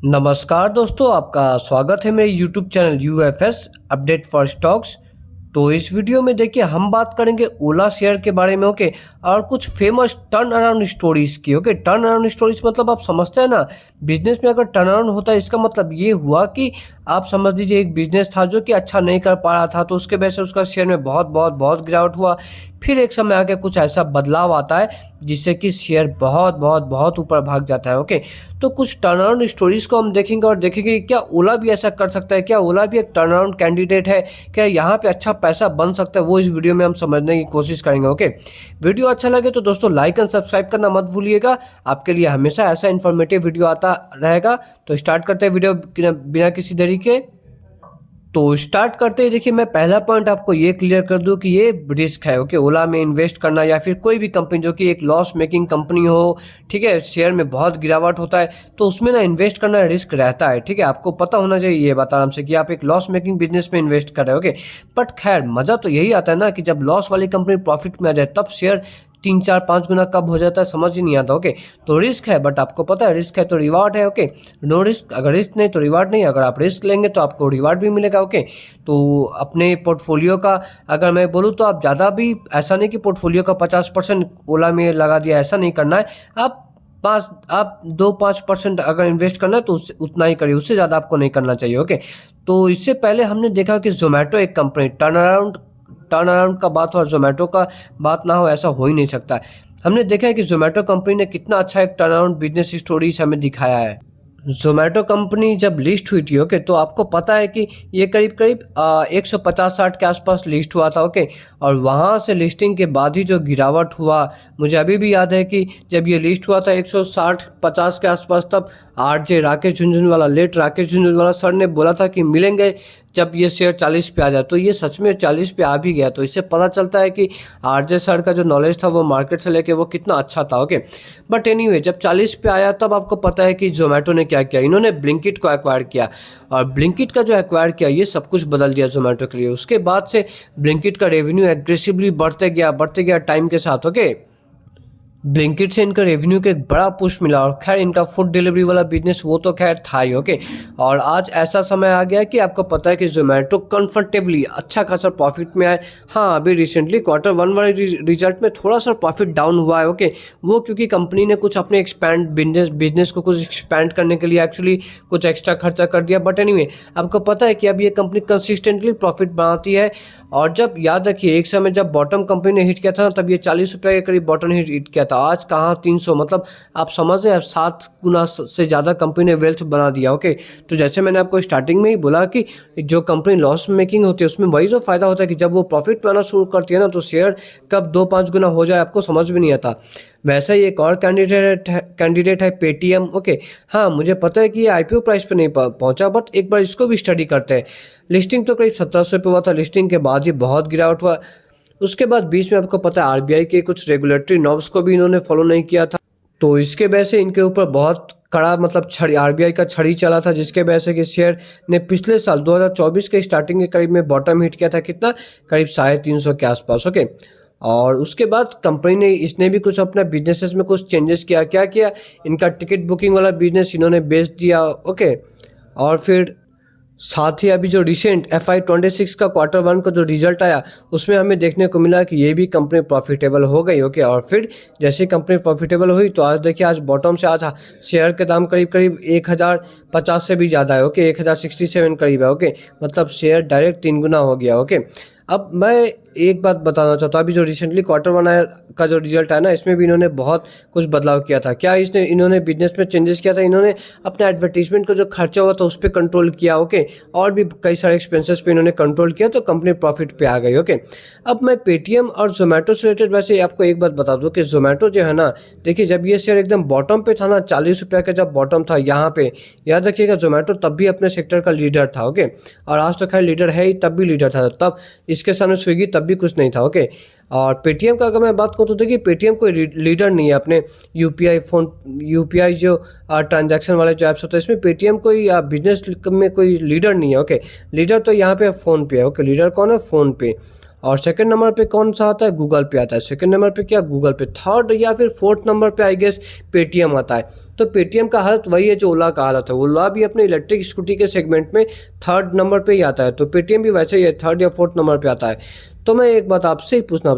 नमस्कार दोस्तों, आपका स्वागत है मेरे YouTube channel UFS update for stocks. तो इस वीडियो में देखिए हम बात करेंगे ओला शेयर के बारे में। ओके, और कुछ फेमस टर्न अराउंड स्टोरीज की। ओके, टर्न अराउंड स्टोरीज मतलब आप समझते हैं ना, बिजनेस में अगर टर्न अराउंड होता है इसका मतलब ये हुआ कि आप समझ लीजिए एक बिजनेस था जो कि अच्छा नहीं कर पा रहा था, तो उसके वजह से उसका शेयर में बहुत बहुत बहुत गिरावट हुआ। फिर एक समय आके कुछ ऐसा बदलाव आता है जिससे कि शेयर बहुत बहुत बहुत ऊपर भाग जाता है। ओके, तो कुछ टर्न अराउंड स्टोरीज को हम देखेंगे और देखेंगे क्या ओला भी ऐसा कर सकता है, क्या ओला भी एक टर्न अराउंड कैंडिडेट है, क्या यहाँ पे अच्छा पैसा बन सकता है, वो इस वीडियो में हम समझने की कोशिश करेंगे। ओके, वीडियो अच्छा लगे तो दोस्तों लाइक एंड सब्सक्राइब करना मत भूलिएगा, आपके लिए हमेशा ऐसा इन्फॉर्मेटिव वीडियो आता रहेगा। तो स्टार्ट करते हैं वीडियो बिना किसी देरी के। तो स्टार्ट करते ही देखिए मैं पहला पॉइंट आपको ये क्लियर कर दूं कि ये रिस्क है। ओके, ओला में इन्वेस्ट करना या फिर कोई भी कंपनी जो कि एक लॉस मेकिंग कंपनी हो, ठीक है, शेयर में बहुत गिरावट होता है तो उसमें ना इन्वेस्ट करना रिस्क रहता है। ठीक है, आपको पता होना चाहिए ये बात आराम से कि आप एक लॉस मेकिंग बिजनेस में इन्वेस्ट कर रहे हो। ओके, बट खैर मजा तो यही आता है ना कि जब लॉस वाली कंपनी प्रॉफिट में आ जाए तब शेयर 3 4 5 गुना कब हो जाता है समझ ही नहीं आता। ओके, तो रिस्क है बट आपको पता है रिस्क है तो रिवार्ड है। ओके, नो रिस्क, अगर रिस्क नहीं तो रिवार्ड नहीं, अगर आप रिस्क लेंगे तो आपको रिवार्ड भी मिलेगा। ओके, तो अपने पोर्टफोलियो का अगर मैं बोलूँ तो आप ज़्यादा भी ऐसा नहीं कि पोर्टफोलियो का 50% ओला में लगा दिया, ऐसा नहीं करना है। आप 2-5% अगर इन्वेस्ट करना है तो उससे उतना ही करिए, उससे ज़्यादा आपको नहीं करना चाहिए। ओके, तो इससे पहले हमने देखा कि जोमेटो एक कंपनी टर्न अराउंड का बात हो और जोमेटो का बात ना हो, ऐसा हो ही नहीं सकता है। हमने देखा है कि जोमेटो कंपनी ने कितना अच्छा एक टर्न अराउंड बिजनेस स्टोरीज हमें दिखाया है। जोमेटो कंपनी जब लिस्ट हुई थी, ओके, तो आपको पता है कि ये करीब करीब 150-60 के आसपास लिस्ट हुआ था। ओके, और वहाँ से लिस्टिंग के बाद ही जो गिरावट हुआ, मुझे अभी भी याद है कि जब ये लिस्ट हुआ था 160-50 के आसपास, तब RJ Rakesh Jhunjhunwala, late Rakesh Jhunjhunwala sir ने बोला था कि मिलेंगे जब ये शेयर 40 पे आ जाए, तो ये सच में 40 पे आ भी गया। तो इससे पता चलता है कि आरजे सर का जो नॉलेज था वो मार्केट से लेके वो कितना अच्छा था। ओके, बट एनीवे जब 40 पे आया तब आपको पता है कि जोमेटो ने क्या किया, इन्होंने ब्लिंकिट को एक्वायर किया, और ब्लिंकिट का जो एक्वायर किया ये सब कुछ बदल दिया जोमेटो के लिए। उसके बाद से ब्लिंकिट का रेवेन्यू एग्रेसिवली बढ़ते गया टाइम के साथ। ओके, ब्लिंकिट से इनका रेवेन्यू का एक बड़ा पुश मिला, और खैर इनका फूड डिलीवरी वाला बिजनेस वो तो खैर था ही। ओके, और आज ऐसा समय आ गया कि आपको पता है कि जोमेटो कंफर्टेबली अच्छा खासा प्रॉफिट में आए। हाँ, अभी रिसेंटली Q1 वाले रिजल्ट में थोड़ा सा प्रॉफिट डाउन हुआ है। ओके, वो क्योंकि कंपनी ने कुछ अपने बिजनेस को कुछ एक्सपैंड करने के लिए एक्चुअली कुछ एक्स्ट्रा खर्चा कर दिया। बट एनीवे आपको पता है कि अब ये कंपनी कंसिस्टेंटली प्रॉफिट बनाती है। और जब याद रखिए एक समय जब बॉटम कंपनी ने हिट किया था तब ये 40 रुपये के करीब बॉटम हिट किया था, आज कहाँ 300, मतलब आप समझ रहे हैं 7 गुना से ज़्यादा कंपनी ने वेल्थ बना दिया। ओके, तो जैसे मैंने आपको स्टार्टिंग में ही बोला कि जो कंपनी लॉस मेकिंग होती है उसमें वही तो फ़ायदा होता है कि जब वो प्रॉफिट में आना शुरू करती है ना तो शेयर कब 2-5 गुना हो जाए आपको समझ भी नहीं आता। वैसा ही एक और कैंडिडेट है पेटीएम। ओके, हाँ मुझे पता है कि ये आईपीओ प्राइस पे नहीं पहुंचा, बट एक बार इसको भी स्टडी करते हैं। लिस्टिंग तो करीब 1700 पे हुआ था, लिस्टिंग के बाद ही बहुत गिरावट हुआ। उसके बाद बीच में आपको पता है आरबीआई के कुछ रेगुलेटरी नॉर्म्स को भी इन्होंने फॉलो नहीं किया था, तो इसके वजह से इनके ऊपर बहुत कड़ा मतलब छड़ी, आरबीआई का छड़ी चला था, जिसके वजह से कि शेयर ने पिछले साल 2024 के स्टार्टिंग के करीब में बॉटम हिट किया था, कितना करीब 350 के आसपास। ओके, और उसके बाद कंपनी ने इसने भी कुछ अपने बिजनेसेस में कुछ चेंजेस किया। क्या किया, इनका टिकट बुकिंग वाला बिजनेस इन्होंने बेच दिया। ओके, और फिर साथ ही अभी जो रिसेंट FY26 का Q1 का जो रिजल्ट आया उसमें हमें देखने को मिला कि ये भी कंपनी प्रॉफिटेबल हो गई। ओके, और फिर जैसे कंपनी प्रॉफिटेबल हुई तो आज देखिए आज बॉटम से आज शेयर के दाम करीब करीब 1050 से भी ज़्यादा है। ओके, 1067 करीब है। ओके, मतलब शेयर डायरेक्ट 3 गुना हो गया। ओके, अब मैं एक बात बताना चाहता हूँ, अभी जो रिसेंटली Q1 आया का जो रिजल्ट है ना, इसमें भी इन्होंने बहुत कुछ बदलाव किया था। क्या इन्होंने बिजनेस में चेंजेस किया था, इन्होंने अपने एडवर्टीजमेंट का जो खर्चा हुआ था उस पर कंट्रोल किया। ओके, और भी कई सारे एक्सपेंसेस पे इन्होंने कंट्रोल किया तो कंपनी प्रॉफिट पे आ गई। ओके, अब मैं पेटीएम और जोमेटो से रिलेटेड वैसे आपको एक बात बता दूं कि जोमेटो जो है ना, देखिए जब ये शेयर एकदम बॉटम पे था ना, 40 रुपये का जब बॉटम था यहाँ पे, याद रखिएगा जोमेटो तब भी अपने सेक्टर का लीडर था। ओके, और आज तो खैर लीडर है ही, तब भी लीडर था, तब इसके सामने स्विगी तब तब भी कुछ नहीं था। ओके, और पेटीएम का अगर मैं बात करूँ तो देखिए पेटीएम कोई लीडर नहीं है अपने यूपीआई जो ट्रांजैक्शन वाले जो ऐप्स होते हैं इसमें पेटीएम कोई बिजनेस में कोई लीडर नहीं है। ओके, लीडर तो यहाँ पे फ़ोन पे है। ओके, लीडर कौन है? फ़ोन पे। और सेकंड नंबर पे कौन सा आता है? गूगल पे आता है। सेकंड नंबर पे क्या? गूगल पे। थर्ड या फिर फोर्थ नंबर पे आई गेस पेटीएम आता है। तो पेटीएम का हालत वही है जो ओला का हालत है। ओला भी अपने इलेक्ट्रिक स्कूटी के सेगमेंट में थर्ड नंबर पे ही आता है, तो पेटीएम भी वैसे ही है, थर्ड या फोर्थ नंबर पे आता है। तो मैं एक बात आपसे ही पूछना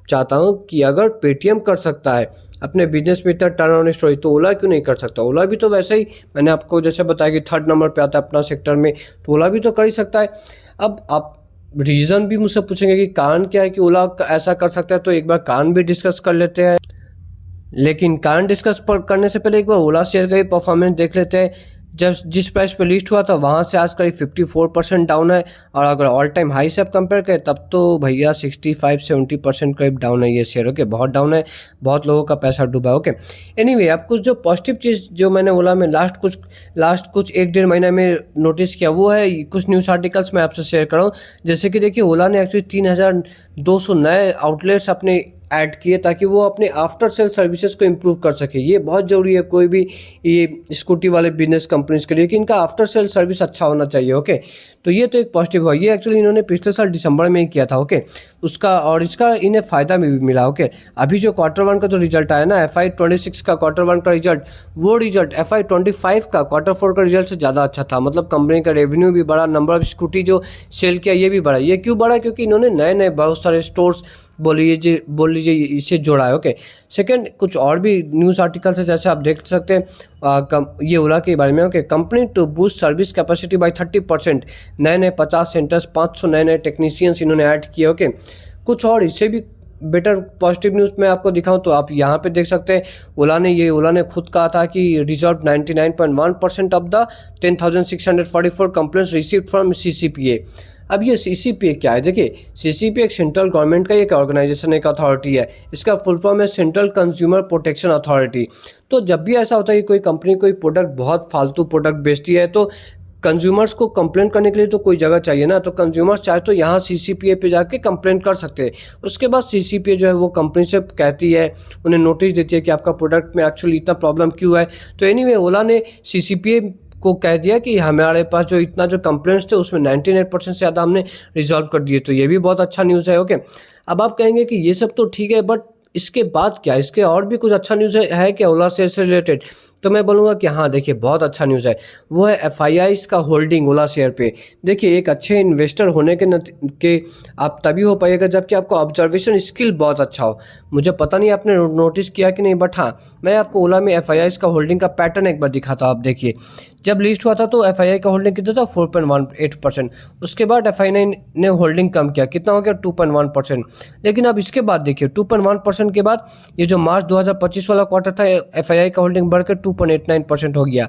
चाहता हूँ कि अगर पेटीएम कर सकता है अपने बिजनेस में इतना टर्न ऑन स्टोरी, तो ओला क्यों नहीं कर सकता? ओला भी तो वैसे ही, मैंने आपको जैसे बताया कि थर्ड नंबर पे आता है अपना सेक्टर में, तो ओला भी तो कर ही सकता है। अब आप रीज़न भी मुझसे पूछेंगे कि कारण क्या है कि ओला ऐसा कर सकता है, तो एक बार कारण भी डिस्कस कर लेते हैं। लेकिन कारण डिस्कस करने से पहले एक बार ओला शेयर का भी परफॉर्मेंस देख लेते हैं। जब जिस प्राइस पे लिस्ट हुआ था वहाँ से आज करीब 54% डाउन है, और अगर ऑल टाइम हाई से आप कंपेयर करें तब तो भैया 65-70% करीब डाउन है ये शेयर। ओके, बहुत डाउन है, बहुत लोगों का पैसा डूबा है। ओके, एनीवे अब कुछ जो पॉजिटिव चीज़ जो मैंने ओला में लास्ट कुछ 1-1.5 महीने में नोटिस किया वो है कुछ न्यूज़ आर्टिकल्स मैं आपसे शेयर कर रहा हूँ। जैसे कि देखिए ओला ने एक्चुअली 3200 नए आउटलेट्स अपने ऐड किए ताकि वो अपने आफ्टर सेल सर्विसेज को इम्प्रूव कर सके। ये बहुत ज़रूरी है कोई भी ये स्कूटी वाले बिजनेस कंपनीज के लिए कि इनका आफ्टर सेल सर्विस अच्छा होना चाहिए। ओके, तो ये तो एक पॉजिटिव हुआ। ये एक्चुअली इन्होंने पिछले साल दिसंबर में ही किया था। ओके, उसका और इसका इन्हें फ़ायदा भी मिला। ओके, अभी जो Q1 का जो रिजल्ट आया ना FY26 का Q1 का रिजल्ट, वो रिजल्ट FY25 का Q4 का रिजल्ट से ज़्यादा अच्छा था। मतलब कंपनी का रेवेन्यू भी बढ़ा, नंबर ऑफ स्कूटी जो सेल किया ये भी बढ़ा। ये क्यों बढ़ा? क्योंकि इन्होंने नए नए बहुत सारे स्टोर्स बोल लीजिए इसे जोड़ा है। ओके, सेकंड कुछ और भी न्यूज़ आर्टिकल्स है जैसे आप देख सकते हैं ये ओला के बारे में। Okay, company to boost service capacity by 30%, नए नए 50 सेंटर्स, 500 नए नए टेक्नीशियंस इन्होंने ऐड किए। ओके, कुछ और इससे भी बेटर पॉजिटिव न्यूज़ मैं आपको दिखाऊं तो आप यहाँ पे देख सकते हैं ओला ने खुद कहा था कि resolve 99.1% of the 10,644 complaints received from CCPA। अब ये CCPA क्या है? देखिए CCPA एक सेंट्रल गवर्नमेंट का एक ऑर्गेनाइजेशन, एक अथॉरिटी है। इसका फुल फॉर्म है सेंट्रल कंज्यूमर प्रोटेक्शन अथॉरिटी। तो जब भी ऐसा होता है कि कोई कंपनी कोई प्रोडक्ट बहुत फालतू प्रोडक्ट बेचती है तो कंज्यूमर्स को कंप्लेंट करने के लिए तो कोई जगह चाहिए ना, तो कंज्यूमर्स चाहे तो यहाँ CCPA पे जाके कंप्लेंट कर सकते हैं। उसके बाद CCPA जो है वो कंपनी से कहती है, उन्हें नोटिस देती है कि आपका प्रोडक्ट में एक्चुअली इतना प्रॉब्लम क्यों है। तो एनीवे ओला ने CCPA को कह दिया कि हमारे पास जो इतना जो कंप्लेंट्स थे उसमें 99% से ज़्यादा हमने रिजॉल्व कर दिए। तो ये भी बहुत अच्छा न्यूज़ है। ओके, अब आप कहेंगे कि ये सब तो ठीक है बट इसके बाद क्या? इसके और भी कुछ अच्छा न्यूज़ है क्या ओला शेयर से रिलेटेड? तो मैं बोलूँगा कि हाँ देखिए बहुत अच्छा न्यूज़ है। वो है FIIs का होल्डिंग ओला शेयर पे। देखिए एक अच्छे इन्वेस्टर होने के आप तभी हो पाइएगा जबकि आपका ऑब्जर्वेशन स्किल बहुत अच्छा हो। मुझे पता नहीं आपने नोटिस किया कि नहीं, बट हाँ मैं आपको ओला में FIIs का होल्डिंग का पैटर्न एक बार दिखाता हूँ। आप देखिए जब लिस्ट हुआ था तो FII का होल्डिंग कितना था? 4.18%। उसके बाद FII ने होल्डिंग कम किया, कितना हो गया? 2.1%। लेकिन अब इसके बाद देखिए 2.1% के बाद ये जो मार्च 2025 वाला क्वार्टर था FII का होल्डिंग बढ़कर 2.89% हो गया।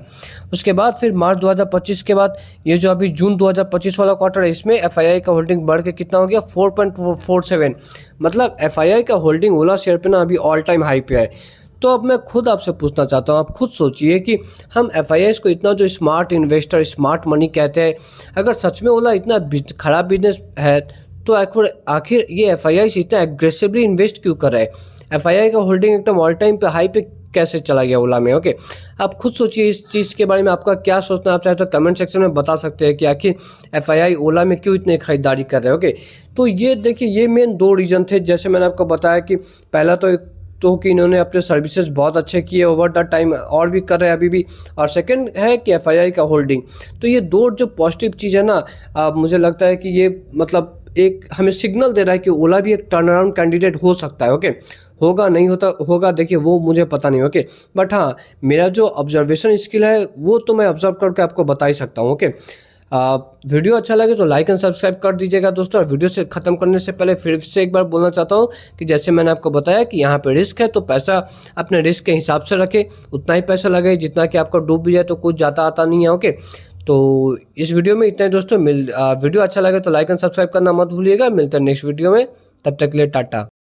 उसके बाद फिर मार्च 2025 के बाद ये जो अभी जून 2025 वाला क्वार्टर है इसमें FII का होल्डिंग बढ़ के कितना हो गया? 4.47। मतलब FII का होल्डिंग ओला शेयर पे ना अभी ऑल टाइम हाई पे है। तो अब मैं खुद आपसे पूछना चाहता हूँ, आप खुद सोचिए कि हम FIIs को इतना जो स्मार्ट इन्वेस्टर, स्मार्ट मनी कहते हैं, अगर सच में ओला इतना खराब बिजनेस है तो आखिर ये FIIs इतना एग्रेसिवली इन्वेस्ट क्यों कर रहे हैं? FII का होल्डिंग एकदम ऑल टाइम पे हाई पे कैसे चला गया ओला में? ओके, आप खुद सोचिए इस चीज़ के बारे में, आपका क्या सोचना? आप चाहे तो कमेंट सेक्शन में बता सकते हैं कि आखिर FII ओला में क्यों इतने खरीदारी कर रहे हैं। ओके, तो ये देखिए ये मेन दो रीज़न थे। जैसे मैंने आपको बताया कि पहला तो कि इन्होंने अपने सर्विसेज बहुत अच्छे किए ओवर द टाइम और भी कर रहे हैं अभी भी, और सेकंड है कि FII का होल्डिंग। तो ये दो जो पॉजिटिव चीज़ है ना, मुझे लगता है कि ये मतलब एक हमें सिग्नल दे रहा है कि ओला भी एक टर्न अराउंड कैंडिडेट हो सकता है। ओके, होगा नहीं होगा देखिए वो मुझे पता नहीं। ओके, बट हाँ मेरा जो ऑब्जर्वेशन स्किल है वो तो मैं ऑब्जर्व करके आपको बता ही सकता हूँ। ओके, वीडियो अच्छा लगे तो लाइक एंड सब्सक्राइब कर दीजिएगा दोस्तों। और वीडियो से ख़त्म करने से पहले फिर से एक बार बोलना चाहता हूँ कि जैसे मैंने आपको बताया कि यहाँ पे रिस्क है तो पैसा अपने रिस्क के हिसाब से रखें, उतना ही पैसा लगे जितना कि आपको डूब भी जाए तो कुछ ज़्यादा आता नहीं है। ओके, तो इस वीडियो में इतना ही दोस्तों। वीडियो अच्छा लगे तो लाइक एंड सब्सक्राइब करना मत भूलिएगा। मिलते हैं नेक्स्ट वीडियो में, तब तक के लिए टाटा।